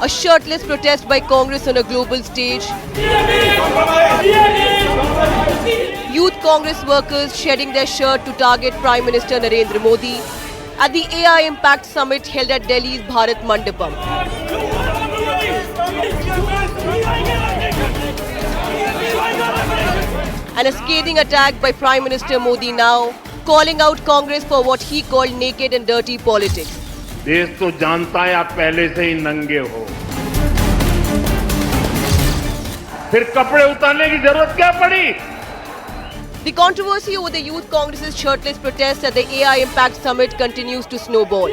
A shirtless protest by Congress on a global stage. Youth Congress workers shedding their shirt to target Prime Minister Narendra Modi at the AI Impact Summit held at Delhi's Bharat Mandapam. And a scathing attack by Prime Minister Modi now, calling out Congress for what he called naked and dirty politics. देश तो जानता है आप पहले से ही नंगे हो, फिर कपड़े उतारने की जरूरत क्या पड़ी? The controversy over the Youth Congress's shirtless protest at the AI Impact Summit continues to snowball.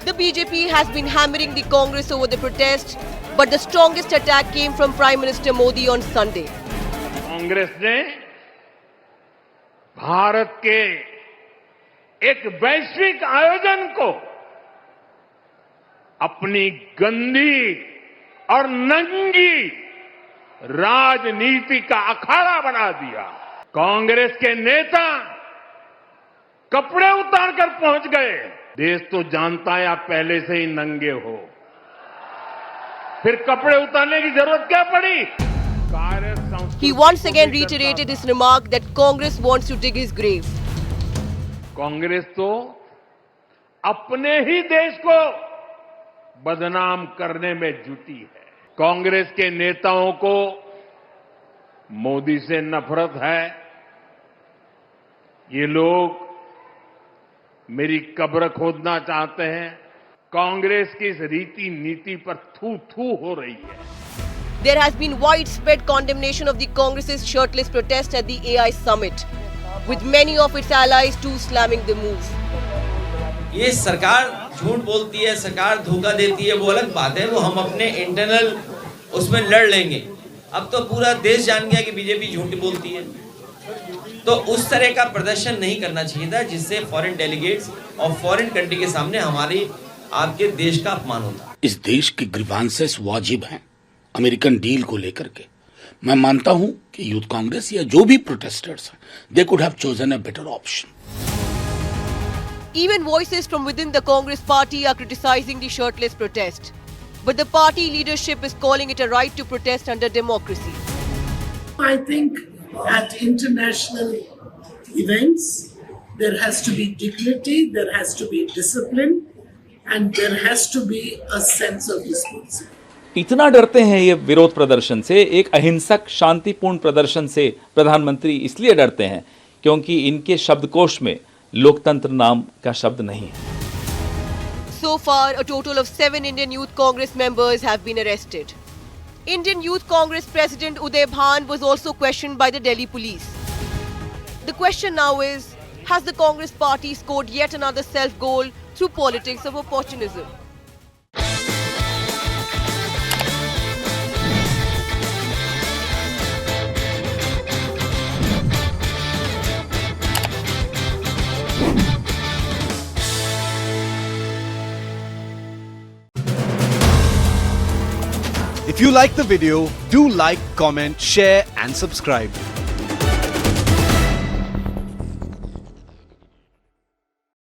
The BJP has been hammering the Congress over the protest, but the strongest attack came from Prime Minister Modi on Sunday. Congress ने भारत के एक वैश्विक आयोजन को अपनी गंदी और नंगी राजनीति का अखाड़ा बना दिया। कांग्रेस के नेता कपड़े उतारकर पहुंच गए। देश तो जानता है आप पहले से ही नंगे हो, फिर कपड़े उतारने की जरूरत क्या पड़ी? He once again reiterated his remark that Congress wants to dig his grave. Congress तो अपने ही देश को बदनाम करने में जुटी है। कांग्रेस के नेताओं को मोदी से नफरत है। ये लोग मेरी कब्र खोदना चाहते हैं। कांग्रेस की इस रीति नीति पर थू थू हो रही है। There has been widespread condemnation of the Congress's shirtless protest at the AI summit, with many of its allies too slamming the move. ये सरकार झूठ बोलती है, सरकार धोखा देती है, वो अलग बात है, वो हम अपने इंटरनल उसमें लड़ लेंगे। अब तो पूरा देश जान गया कि बीजेपी झूठ बोलती है, तो उस तरह का प्रदर्शन नहीं करना चाहिए था जिससे फॉरेन डेलीगेट्स और फॉरेन कंट्री के सामने हमारी आपके देश का अपमान होता। इस देश के ग्रीवांसेस वाजिब हैं अमेरिकन डील को लेकर के। मैं मानता हूं कि यूथ कांग्रेस या जो भी प्रोटेस्टर्स हैं, they could have chosen a better option. Even voices from within the Congress party are criticizing the shirtless protest, but the party leadership is calling it a right to protest under democracy. I think at international events there has to be dignity, there has to be discipline, and there has to be a sense of responsibility. इतना डरते हैं ये विरोध प्रदर्शन से, एक अहिंसक शांतिपूर्ण प्रदर्शन से प्रधानमंत्री इसलिए डरते हैं क्योंकि इनके शब्दकोश में लोकतंत्र नाम का शब्द नहीं है। So far, a total of 7 Indian Youth Congress members have been arrested. Indian Youth Congress President Uday Bhan was also questioned by the Delhi police. The question now is, has the Congress party scored yet another self-goal through politics of opportunism? If you like the video, do like, comment, share and subscribe.